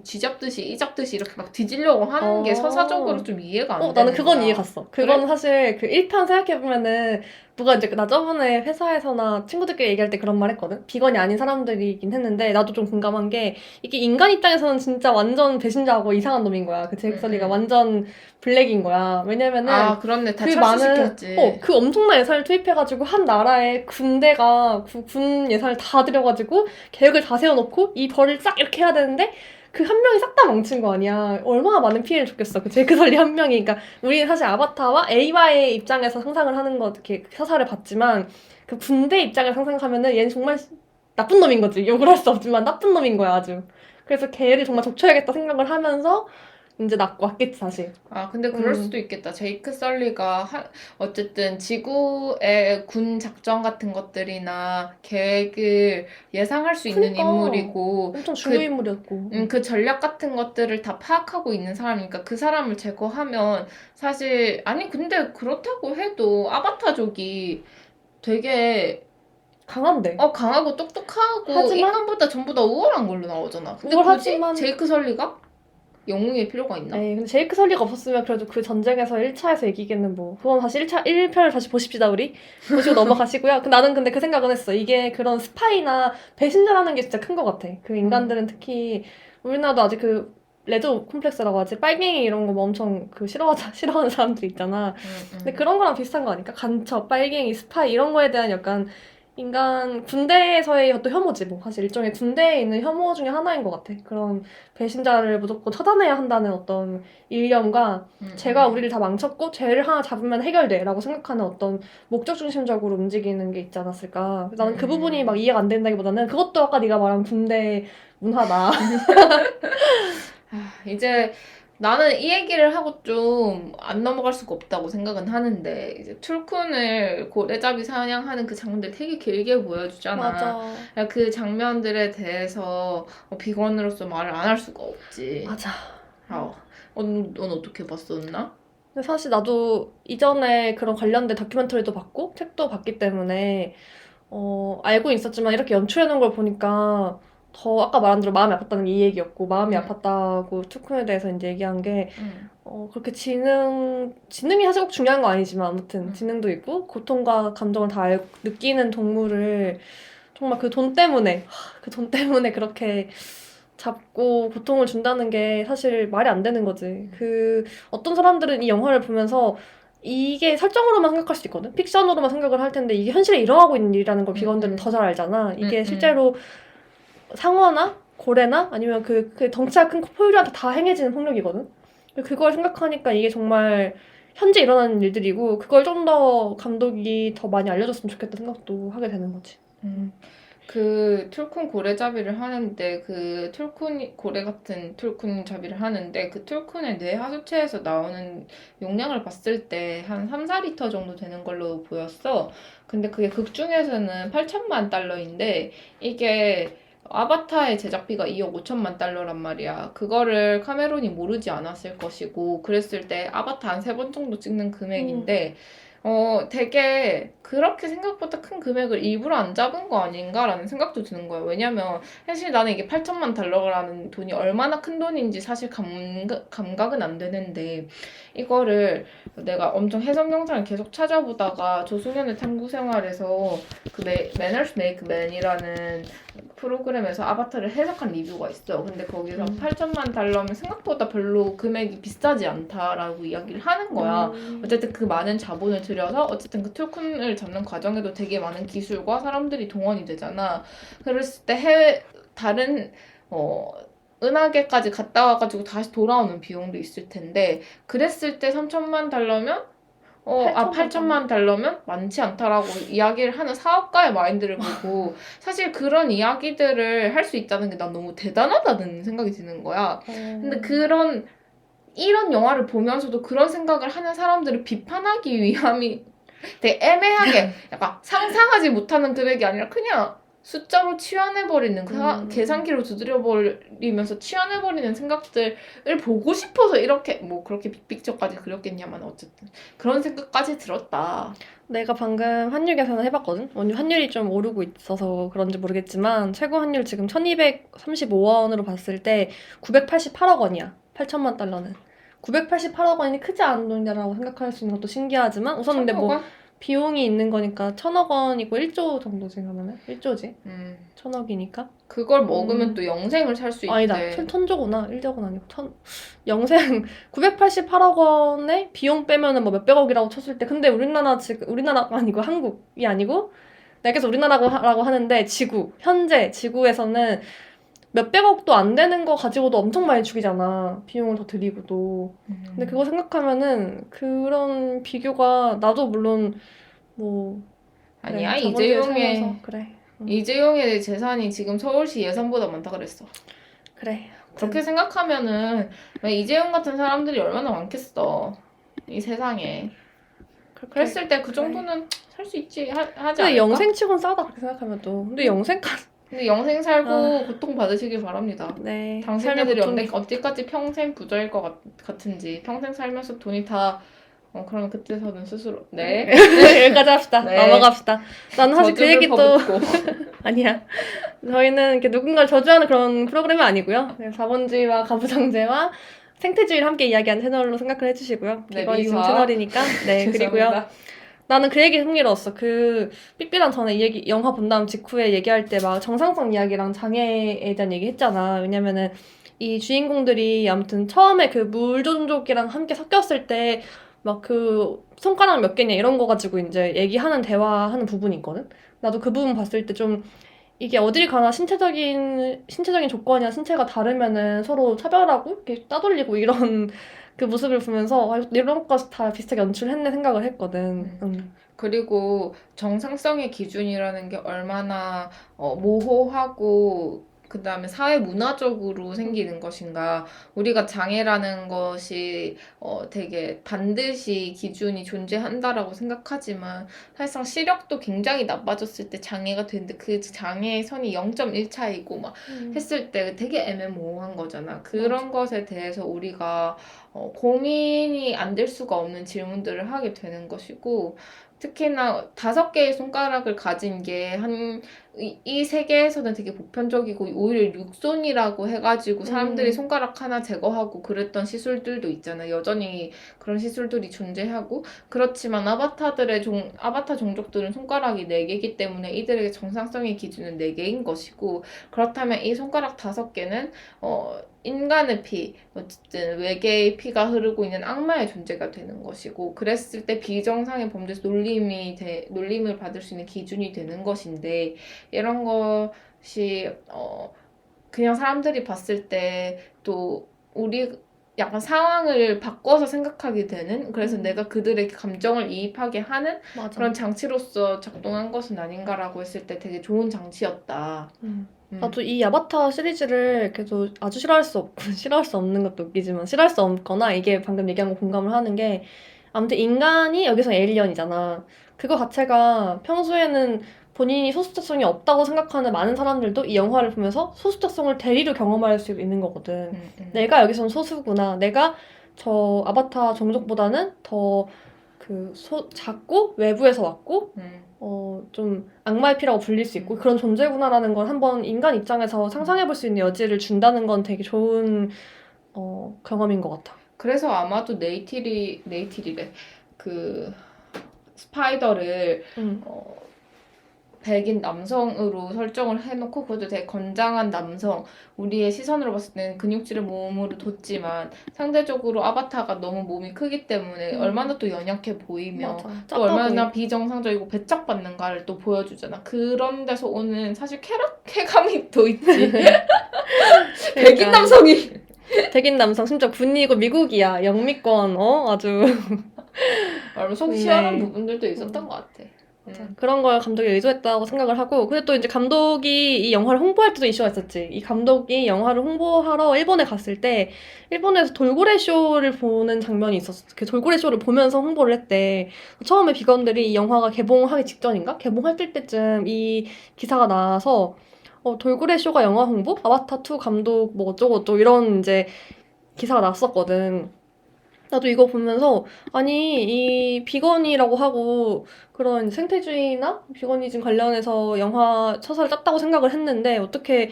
쥐잡듯이 이잡듯이 이렇게 막 뒤지려고 하는 게 서사적으로 좀 이해가 안 되는 나는 그건 거야. 이해 갔어. 그건 그래? 사실 그 1편 생각해보면은 누가 이제 나 저번에 회사에서나 친구들끼리 얘기할 때 그런 말 했거든? 비건이 아닌 사람들이긴 했는데 나도 좀 공감한 게 이게 인간 입장에서는 진짜 완전 배신자하고 이상한 놈인 거야. 그 제이크 설리가 완전 블랙인 거야. 왜냐면은 아, 그렇네. 다 그 많은 철수시켰지. 그 엄청난 예산을 투입해가지고 한 나라의 군대가 군 예산을 다 들여가지고 계획을 다 세워놓고 이 벌을 싹 이렇게 해야 되는데 그 한 명이 싹 다 망친 거 아니야. 얼마나 많은 피해를 줬겠어. 그 제이크 설리 한 명이. 그러니까 우리는 사실 아바타와 에이와의 입장에서 상상을 하는 거 이렇게 서사를 봤지만 그 군대 입장을 상상하면은 얘는 정말 나쁜 놈인 거지. 욕을 할 수 없지만 나쁜 놈인 거야 아주. 그래서 걔를 정말 족쳐야겠다 생각을 하면서 이제 낳고 왔겠지 사실. 아, 근데 그럴 수도 있겠다. 제이크 설리가 어쨌든 지구의 군 작전 같은 것들이나 계획을 예상할 수 있는 그러니까 인물이고, 엄청 중요 인물이었고. 그 전략 같은 것들을 다 파악하고 있는 사람이니까 그 사람을 제거하면 사실, 아니, 근데 그렇다고 해도 아바타족이 되게 강한데. 강하고 똑똑하고 하지만 인간보다 전부 다 우월한 걸로 나오잖아. 근데 굳이 우월하지만 제이크 설리가 영웅일 필요가 있나? 에이, 근데 제이크 설리가 없었으면 그래도 그 전쟁에서 1차에서 이기겠는 뭐. 그건 다시 1편을 다시 보십시다, 우리. 보시고 넘어가시고요. 나는 근데 그 생각은 했어. 이게 그런 스파이나 배신자라는 게 진짜 큰 것 같아. 그 인간들은 특히, 우리나라도 아직 그, 레드 콤플렉스라고 하지. 빨갱이 이런 거 뭐 엄청 싫어하는 사람들이 있잖아. 근데 그런 거랑 비슷한 거 아닐까? 간첩, 빨갱이, 스파이 이런 거에 대한 약간 인간 군대에서의 어떤 혐오지 뭐 사실 일종의 군대에 있는 혐오 중에 하나인 것 같아. 그런 배신자를 무조건 처단해야 한다는 어떤 일념과 쟤가 우리를 다 망쳤고 쟤를 하나 잡으면 해결돼라고 생각하는 어떤 목적 중심적으로 움직이는 게 있지 않았을까. 나는 그 부분이 막 이해가 안 된다기보다는 그것도 아까 네가 말한 군대 문화다. 이제 나는 이 얘기를 하고 좀 안 넘어갈 수가 없다고 생각은 하는데 이제 툴쿤을 고래잡이 사냥하는 그 장면들 되게 길게 보여주잖아. 맞아. 그 장면들에 대해서 비건으로서 말을 안 할 수가 없지. 맞아. 넌 어떻게 봤었나? 근데 사실 나도 이전에 그런 관련된 다큐멘터리도 봤고 책도 봤기 때문에 알고 있었지만 이렇게 연출해놓은 걸 보니까 더 아까 말한 대로 마음이 아팠다는 게 이 얘기였고 마음이 아팠다고 투쿤에 대해서 이제 얘기한 게 그렇게 지능이 사실 꼭 중요한 거 아니지만 아무튼 지능도 있고 고통과 감정을 다 느끼는 동물을 정말 그 돈 때문에 그렇게 잡고 고통을 준다는 게 사실 말이 안 되는 거지. 어떤 사람들은 이 영화를 보면서 이게 설정으로만 생각할 수 있거든. 픽션으로만 생각을 할 텐데 이게 현실에 일어나고 있는 일이라는 걸 비건들은 더 잘 알잖아. 이게 실제로 상어나 고래나 아니면 그 덩치가 큰 포유류한테 다 행해지는 폭력이거든. 그걸 생각하니까 이게 정말 현재 일어나는 일들이고 그걸 좀 더 감독이 더 많이 알려줬으면 좋겠다 생각도 하게 되는 거지. 그 툴쿤 고래잡이를 하는데 그 툴쿤 고래 같은 툴쿤 잡이를 하는데 그 툴쿤의 뇌 하수체에서 나오는 용량을 봤을 때 한 3, 4리터 정도 되는 걸로 보였어. 근데 그게 극 중에서는 8천만 달러인데 이게 아바타의 제작비가 2억 5천만 달러란 말이야. 그거를 카메론이 모르지 않았을 것이고 그랬을 때 아바타 한 3번 정도 찍는 금액인데 되게 그렇게 생각보다 큰 금액을 일부러 안 잡은 거 아닌가라는 생각도 드는 거예요. 왜냐면 사실 나는 이게 8천만 달러라는 돈이 얼마나 큰 돈인지 사실 감각은 안 되는데 이거를 내가 엄청 해석 영상을 계속 찾아보다가 조승연의 탐구 생활에서 그 매너스 메이크 맨이라는 프로그램에서 아바타를 해석한 리뷰가 있어. 근데 거기서 8천만 달러면 생각보다 별로 금액이 비싸지 않다라고 이야기를 하는 거야. 어쨌든 그 많은 자본을 들여서 어쨌든 그 툴쿤을 잡는 과정에도 되게 많은 기술과 사람들이 동원이 되잖아. 그랬을 때 다른 은하계까지 갔다 와가지고 다시 돌아오는 비용도 있을 텐데 그랬을 때 3천만 달러면 8천만 달러면 많지 않다라고 이야기를 하는 사업가의 마인드를 보고 사실 그런 이야기들을 할 수 있다는 게 난 너무 대단하다는 생각이 드는 거야. 근데 이런 영화를 보면서도 그런 생각을 하는 사람들을 비판하기 위함이 되게 애매하게 약간 상상하지 못하는 금액이 아니라 그냥 숫자로 치환해버리는 계산기로 두드려버리면서 치환해버리는 생각들을 보고 싶어서 이렇게 뭐 그렇게 빅픽처까지 그렸겠냐만 어쨌든 그런 생각까지 들었다. 내가 방금 환율 계산을 해봤거든? 환율이 좀 오르고 있어서 그런지 모르겠지만 최고 환율 지금 1235원으로 봤을 때 988억 원이야. 8천만 달러는. 988억 원이 크지 않은 돈이라고 생각할 수 있는 것도 신기하지만 우선 근데 뭐 비용이 있는 거니까 1,000억 원이고 1조 정도지 그러면은 1조지. 1,000억이니까. 그걸 먹으면 또 영생을 살 수 아니다. 있대. 천조구나. 1조건 아니고 영생 988억 원에 비용 빼면은 뭐 몇백억이라고 쳤을 때 근데 우리나라가 아니고 한국이 아니고 내가 계속 우리나라라고 하는데 현재 지구에서는 몇백억도 안 되는 거 가지고도 엄청 많이 죽이잖아. 비용을 더 들이고도. 근데 그거 생각하면은 그런 비교가 나도 물론 뭐 아니야, 그래, 저번주에 이재용의 살면서 그래. 이재용의 재산이 지금 서울시 예산보다 많다 그랬어. 그래. 그렇게 생각하면은 왜 이재용 같은 사람들이 얼마나 많겠어. 이 세상에. 그랬을 때 그 정도는 살 수 있지 하지 근데 않을까? 영생치곤 싸다 그렇게 생각하면 또. 근데 영생까지 근데 영생 살고 고통 받으시길 바랍니다. 네. 당신네들이 삶의 고통이- 어디까지 평생 부자일 것 같은지 평생 살면서 돈이 다 그러면 그때서는 스스로 네 여기까지 합시다. 네. 넘어갑시다. 나는 사실 그 저주를 얘기 또 퍼붓고. 아니야. 저희는 이렇게 누군가를 저주하는 그런 프로그램은 아니고요. 그냥 자본주의와 가부장제와 생태주의를 함께 이야기하는 채널로 생각을 해주시고요. 네, 비건이즘 미사. 채널이니까. 네, 그리고요. 죄송합니다. 나는 그 얘기 흥미로웠어. 그 삐삐랑 전에 이 얘기 영화 본 다음 직후에 얘기할 때 막 정상성 이야기랑 장애에 대한 얘기 했잖아. 왜냐면은 이 주인공들이 아무튼 처음에 그 물종족이랑 함께 섞였을 때 막 그 손가락 몇 개냐 이런 거 가지고 이제 얘기하는 대화하는 부분이 있거든. 나도 그 부분 봤을 때 좀 이게 어딜 가나 신체적인 조건이나 신체가 다르면은 서로 차별하고 이렇게 따돌리고 이런 그 모습을 보면서 아, 이런 것까지 다 비슷하게 연출했네 생각을 했거든. 그리고 정상성의 기준이라는 게 얼마나 모호하고 그다음에 사회 문화적으로 생기는 것인가. 우리가 장애라는 것이 되게 반드시 기준이 존재한다라고 생각하지만 사실상 시력도 굉장히 나빠졌을 때 장애가 되는데 그 장애의 선이 0.1 차이고 막 했을 때 되게 애매모호한 거잖아. 그런 것에 대해서 우리가 고민이 안 될 수가 없는 질문들을 하게 되는 것이고 특히나 5개의 손가락을 가진 게 이 세계에서는 되게 보편적이고 오히려 육손이라고 해가지고 사람들이 손가락 하나 제거하고 그랬던 시술들도 있잖아. 여전히 그런 시술들이 존재하고 그렇지만 아바타 종족들은 손가락이 4개이기 때문에 이들에게 정상성의 기준은 4개인 것이고 그렇다면 이 손가락 5개는 인간의 피, 어쨌든 외계의 피가 흐르고 있는 악마의 존재가 되는 것이고 그랬을 때 비정상의 범죄에서 놀림을 받을 수 있는 기준이 되는 것인데 이런 것이 그냥 사람들이 봤을 때 또 우리 약간 상황을 바꿔서 생각하게 되는 그래서 내가 그들의 감정을 이입하게 하는 맞아. 그런 장치로서 작동한 것은 아닌가라고 했을 때 되게 좋은 장치였다. 나도 이 아바타 시리즈를 계속 아주 싫어할 수 없고 싫어할 수 없는 것도 웃기지만 싫어할 수 없거나 이게 방금 얘기한 거 공감을 하는 게 아무튼 인간이 여기서 에일리언이잖아. 그거 자체가 평소에는 본인이 소수자성이 없다고 생각하는 많은 사람들도 이 영화를 보면서 소수자성을 대리로 경험할 수 있는 거거든. 내가 여기선 소수구나. 내가 저 아바타 종족보다는 더 작고 외부에서 왔고 좀 악마의 피라고 불릴 수 있고 그런 존재구나라는 걸 한번 인간 입장에서 상상해볼 수 있는 여지를 준다는 건 되게 좋은 경험인 것 같아. 그래서 아마도 네이티리래. 그 스파이더를 백인 남성으로 설정을 해놓고 그것도 되게 건장한 남성 우리의 시선으로 봤을 때는 근육질의 몸으로 뒀지만 상대적으로 아바타가 너무 몸이 크기 때문에 얼마나 또 연약해 보이며 맞아. 또 얼마나 비정상적이고 배척받는가를 또 보여주잖아. 그런 데서 오는 사실 쾌감이 또 있지. 백인 남성이 백인 남성 심지어 군인이고 미국이야. 영미권 아주 얼마나 속 시원한 부분들도 있었던 것 같아. 그런 걸 감독이 의도했다고 생각을 하고 근데 또 이제 감독이 이 영화를 홍보할 때도 이슈가 있었지. 이 감독이 영화를 홍보하러 일본에 갔을 때 일본에서 돌고래 쇼를 보는 장면이 있었어. 그 돌고래 쇼를 보면서 홍보를 했대. 처음에 비건들이 이 영화가 개봉하기 직전인가? 개봉할 때쯤 이 기사가 나와서 돌고래 쇼가 영화 홍보? 아바타 2 감독 뭐 어쩌고 이런 이제 기사가 났었거든. 나도 이거 보면서 아니 이 비건이라고 하고 그런 생태주의나 비건이즘 관련해서 영화 처사를 짰다고 생각을 했는데 어떻게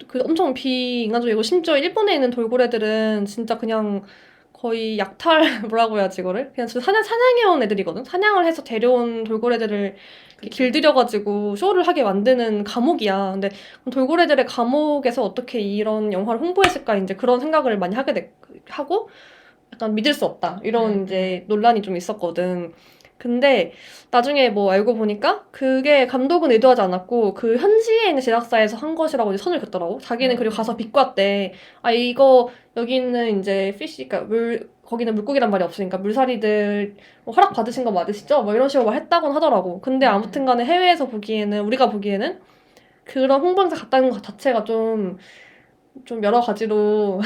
그 엄청 비인간적이고 심지어 일본에 있는 돌고래들은 진짜 그냥 거의 약탈 뭐라고 해야지 이거를? 그냥 진짜 사냥해온 애들이거든? 사냥을 해서 데려온 돌고래들을 이렇게 길들여가지고 쇼를 하게 만드는 감옥이야. 근데 돌고래들의 감옥에서 어떻게 이런 영화를 홍보했을까 이제 그런 생각을 많이 하고 약간 믿을 수 없다. 이런 이제 논란이 좀 있었거든. 근데 나중에 뭐 알고 보니까 그게 감독은 의도하지 않았고 그 현지에 있는 제작사에서 한 것이라고 이제 선을 긋더라고. 자기는 그리고 가서 비꼬았대. 아 이거 여기는 이제 피시, 그러니까 거기는 물고기란 말이 없으니까 물살이들 뭐 허락 받으신 거 맞으시죠? 뭐 이런 식으로 했다곤 하더라고. 근데 아무튼간에 해외에서 보기에는 우리가 보기에는 그런 홍보행사 갔다는 것 자체가 좀 여러 가지로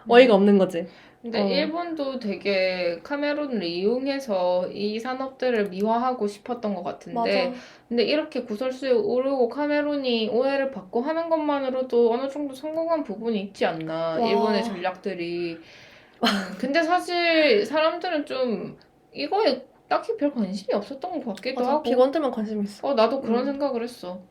어이가 없는 거지. 근데 일본도 되게 카메론을 이용해서 이 산업들을 미화하고 싶었던 것 같은데, 맞아. 근데 이렇게 구설수에 오르고 카메론이 오해를 받고 하는 것만으로도 어느 정도 성공한 부분이 있지 않나, 와. 일본의 전략들이. 근데 사실 사람들은 좀 이거에 딱히 별 관심이 없었던 것 같기도 맞아. 하고, 비건들만 관심 있어. 나도 그런 음. 생각을 했어.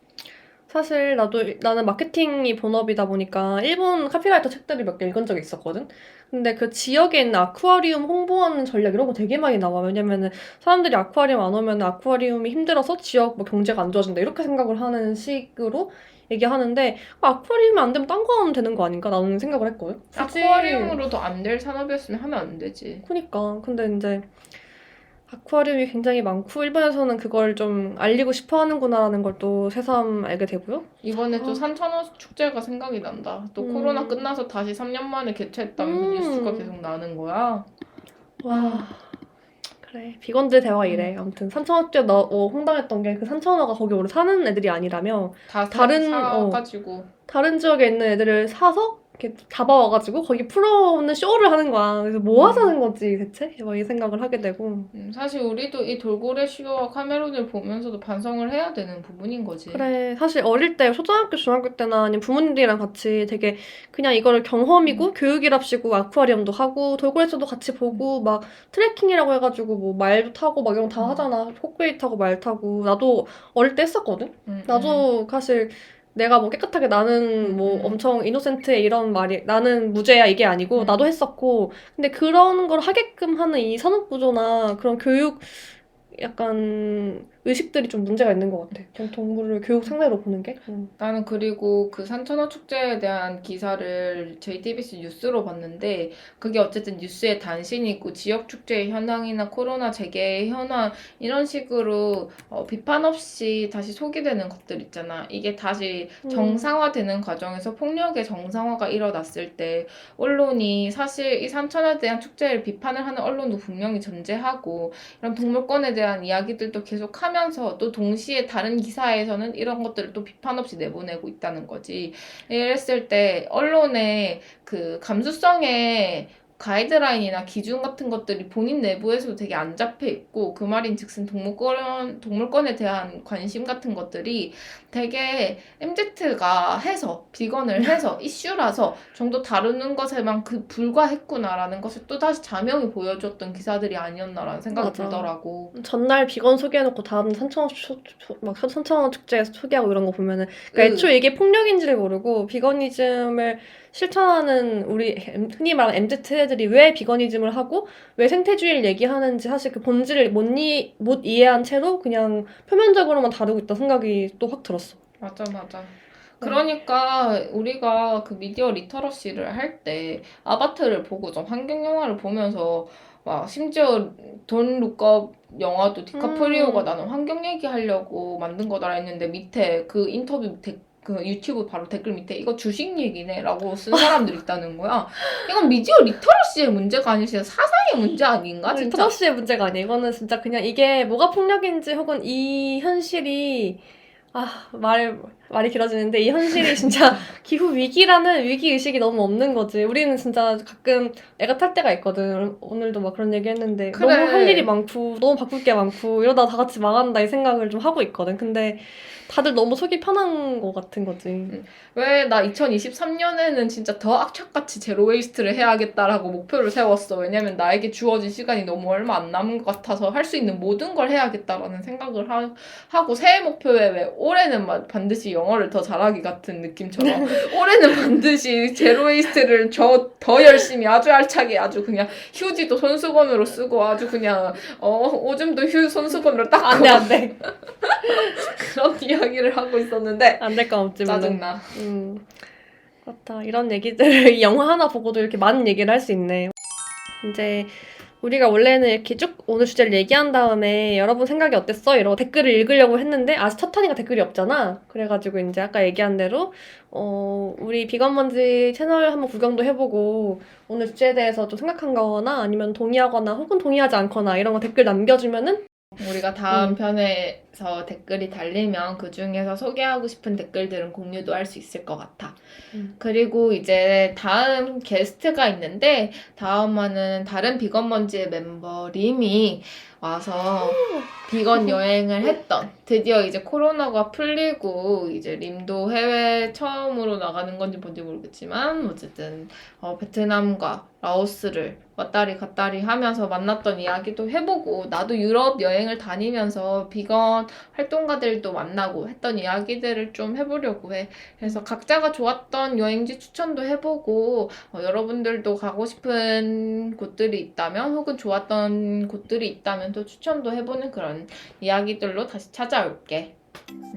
사실 나는 마케팅이 본업이다 보니까 일본 카피라이터 책들을 몇 개 읽은 적이 있었거든. 근데 그 지역에 있는 아쿠아리움 홍보하는 전략 이런 거 되게 많이 나와. 왜냐면은 사람들이 아쿠아리움 안 오면 아쿠아리움이 힘들어서 지역 뭐 경제가 안 좋아진다 이렇게 생각을 하는 식으로 얘기하는데 아쿠아리움이 안 되면 딴 거 하면 되는 거 아닌가? 나는 생각을 했거든. 굳이 아쿠아리움으로도 안 될 산업이었으면 하면 안 되지. 그니까 근데 이제 아쿠아리움이 굉장히 많고 일본에서는 그걸 좀 알리고 싶어 하는구나라는 걸 또 새삼 알게 되고요. 이번에 또 산천어 축제가 생각이 난다. 또 코로나 끝나서 다시 3년 만에 개최했다면서 뉴스가 계속 나는 거야. 와, 그래. 비건들 대화 이래. 아무튼 산천어째 황당했던 게 그 산천어가 거기 오래 사는 애들이 아니라며 다 다른 사가지고. 다른 지역에 있는 애들을 사서 이렇게 잡아와가지고 거기 풀어오는 쇼를 하는 거야. 그래서 뭐 하자는 거지 대체? 막 이 생각을 하게 되고. 사실 우리도 이 돌고래 쇼와 카메론을 보면서도 반성을 해야 되는 부분인 거지. 그래. 사실 어릴 때 초등학교, 중학교 때나 아니면 부모님들이랑 같이 되게 그냥 이거를 경험이고 교육이랍시고 아쿠아리움도 하고 돌고래쇼도 같이 보고 막 트레킹이라고 해가지고 뭐 말도 타고 막 이런 거 다 하잖아. 코끼리 타고 말 타고. 나도 어릴 때 했었거든. 나도 사실 내가 뭐 깨끗하게 나는 뭐 엄청 이노센트에 이런 말이 나는 무죄야 이게 아니고 나도 했었고 근데 그런 걸 하게끔 하는 이 산업 구조나 그런 교육 약간 의식들이 좀 문제가 있는 것 같아. 그냥 동물을 교육 상대로 보는 게. 나는 그리고 그 산천어 축제에 대한 기사를 JTBC 뉴스로 봤는데 그게 어쨌든 뉴스의 단신이고 지역 축제의 현황이나 코로나 재개의 현황 이런 식으로 비판 없이 다시 소개되는 것들 있잖아. 이게 다시 정상화되는 과정에서 폭력의 정상화가 일어났을 때 언론이 사실 이 산천어에 대한 축제를 비판을 하는 언론도 분명히 존재하고 이런 동물권에 대한 이야기들도 계속하면서 또 동시에 다른 기사에서는 이런 것들을 또 비판 없이 내보내고 있다는 거지. 이랬을 때 언론의 그 감수성에 가이드라인이나 기준 같은 것들이 본인 내부에서도 되게 안 잡혀 있고 그 말인즉슨 동물권에 대한 관심 같은 것들이 되게 MZ가 해서 비건을 해서 이슈라서 정도 다루는 것에만 불과했구나라는 것을 또 다시 자명히 보여줬던 기사들이 아니었나라는 생각이 들더라고. 전날 비건 소개해놓고 다음 산천어 축제에서 소개하고 이런 거 보면은 그러니까 애초에 이게 폭력인지를 모르고 비건이즘을 실천하는 우리 흔히 말하는 MZ 애들이 왜 비건이즘을 하고 왜 생태주의를 얘기하는지 사실 그 본질을 못 이해한 채로 그냥 표면적으로만 다루고 있다 생각이 또 확 들었어. 맞아. 그러니까 우리가 그 미디어 리터러시를 할 때 아바트를 보고 좀 환경 영화를 보면서 막 심지어 돈 룩업 영화도 디카프리오가 나는 환경 얘기하려고 만든 거다 했는데 밑에 그 인터뷰 그 유튜브 바로 댓글 밑에 이거 주식 얘기네 라고 쓴 사람들이 있다는 거야. 이건 미디어 리터러시의 문제가 아니라 진짜 사상의 문제 아닌가? 진짜. 리터러시의 문제가 아니야. 이거는 진짜 그냥 이게 뭐가 폭력인지 혹은 이 현실이 말이 길어지는데 이 현실이 진짜 기후 위기라는 위기 의식이 너무 없는 거지. 우리는 진짜 가끔 애가 탈 때가 있거든. 오늘도 막 그런 얘기 했는데 그래. 너무 할 일이 많고 너무 바꿀 게 많고 이러다 다 같이 망한다 이 생각을 좀 하고 있거든. 근데 다들 너무 속이 편한 것 같은 거지. 왜 나 2023년에는 진짜 더 악착같이 제로 웨이스트를 해야겠다라고 목표를 세웠어. 왜냐면 나에게 주어진 시간이 너무 얼마 안 남은 것 같아서 할 수 있는 모든 걸 해야겠다라는 생각을 하고 새해 목표에 왜 올해는 반드시 영어를 더 잘하기 같은 느낌처럼 올해는 반드시 제로웨이스트를 더 열심히 아주 알차게 아주 그냥 휴지도 손수건으로 쓰고 아주 그냥 오줌도 손수건으로 닦고 안 돼. 그런 이야기를 하고 있었는데 안 될 건 없지만. 짜증나. 그렇다. 이런 얘기들 이 영화 하나 보고도 이렇게 많은 얘기를 할 수 있네. 이제 우리가 원래는 이렇게 쭉 오늘 주제를 얘기한 다음에 여러분 생각이 어땠어? 이러고 댓글을 읽으려고 했는데 아직 첫 탄이가 댓글이 없잖아. 그래가지고 이제 아까 얘기한 대로 우리 비건먼지 채널 한번 구경도 해보고 오늘 주제에 대해서 좀 생각한 거나 아니면 동의하거나 혹은 동의하지 않거나 이런 거 댓글 남겨주면은 우리가 다음 편에서 댓글이 달리면 그 중에서 소개하고 싶은 댓글들은 공유도 할 수 있을 것 같아. 그리고 이제 다음 게스트가 있는데 다음화는 다른 비건먼지의 멤버 림이 와서 비건 여행을 했던 드디어 이제 코로나가 풀리고 이제 림도 해외 처음으로 나가는 건지 뭔지 모르겠지만 어쨌든 베트남과 라오스를 왔다리 갔다리 하면서 만났던 이야기도 해보고 나도 유럽 여행을 다니면서 비건 활동가들도 만나고 했던 이야기들을 좀 해보려고 해. 그래서 각자가 좋았던 여행지 추천도 해보고 여러분들도 가고 싶은 곳들이 있다면 혹은 좋았던 곳들이 있다면 또 추천도 해보는 그런 이야기들로 다시 찾아올게.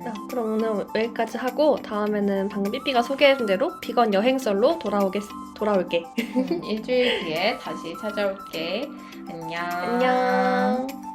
자, 그럼 오늘 여기까지 하고 다음에는 방금 삐삐가 소개해준 대로 비건 여행설로 돌아올게. 일주일 뒤에 다시 찾아올게. 안녕. 안녕.